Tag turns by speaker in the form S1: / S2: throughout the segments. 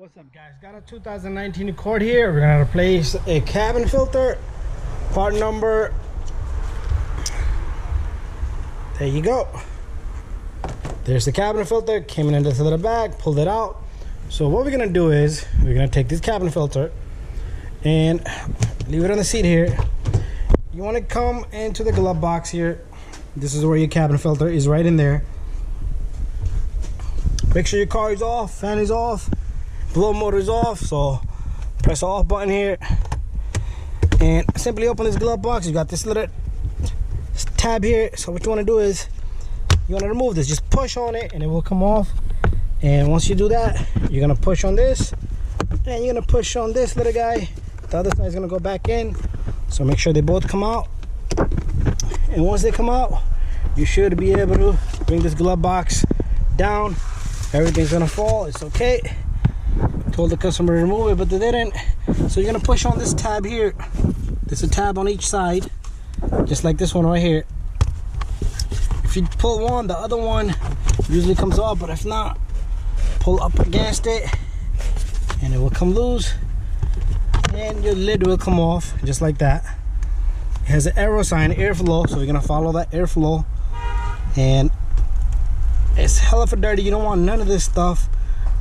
S1: What's up, guys? Got a 2019 Accord here. We're gonna replace a cabin filter. Part number, there you go. There's the cabin filter. Came in this little bag, pulled it out. So what we're gonna do is we're gonna take this cabin filter and leave it on the seat here. You want to come into the glove box here. This is where your cabin filter is, right in there. Make sure your car is off, fan is off, blow motor is off. So press the off button here and simply open this glove box. You got this little tab here. So what you want to do is you want to remove this. Just push on it and it will come off. And once you do that, you're gonna push on this and you're gonna push on this little guy. The other side is gonna go back in. So make sure they both come out. And once they come out, you should be able to bring this glove box down. Everything's gonna fall. It's okay. Told the customer to remove it, but they didn't. So you're gonna push on this tab here. There's a tab on each side, just like this one right here. If you pull one, the other one usually comes off, but if not, pull up against it and it will come loose and your lid will come off just like that. It has an arrow sign, airflow, so you're gonna follow that airflow. And it's hella for dirty. You don't want none of this stuff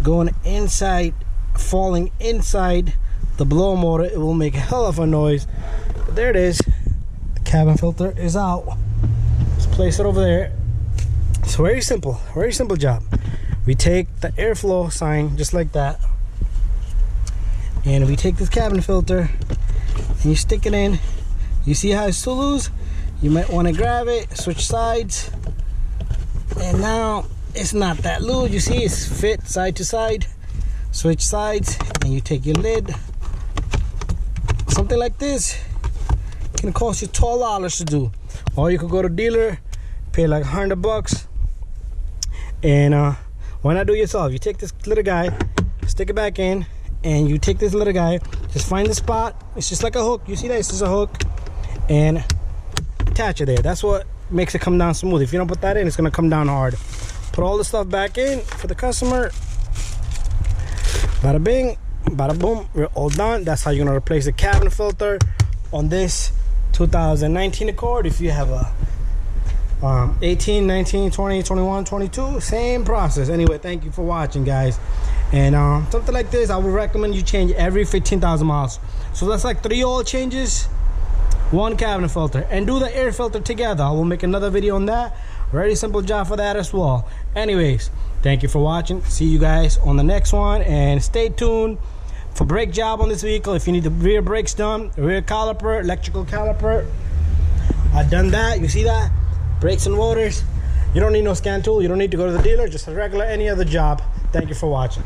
S1: going inside, falling inside the blow motor. It will make a hell of a noise. But there it is. The cabin filter is out. Let's place it over there. It's very simple job. We take the airflow sign just like that, and we take this cabin filter and you stick it in. You see how it's so loose? You might want to grab it, switch sides, and now it's not that loose. You see it's fit side to side. Switch sides and you take your lid. Something like this can cost you $12 to do, or you could go to dealer, pay like $100 and why not do it yourself? You take this little guy, stick it back in, and you take this little guy, just find the spot. It's just like a hook. You see that? It's just a hook, and attach it there. That's what makes it come down smooth. If you don't put that in, it's gonna come down hard. Put all the stuff back in for the customer. Bada bing, bada boom, we're all done. That's how you're gonna replace the cabin filter on this 2019 Accord. If you have a 18, 19, 20, 21, 22, same process. Anyway, thank you for watching, guys. And something like this, I would recommend you change every 15,000 miles. So that's like 3 oil changes, 1 cabin filter, and do the air filter together. I will make another video on that. Very simple job for that as well. Anyways, thank you for watching. See you guys on the next one, and stay tuned for brake job on this vehicle. If you need the rear brakes done, rear caliper, electrical caliper, I've done that. You see that? Brakes and motors. You don't need no scan tool. You don't need to go to the dealer. Just a regular any other job. Thank you for watching.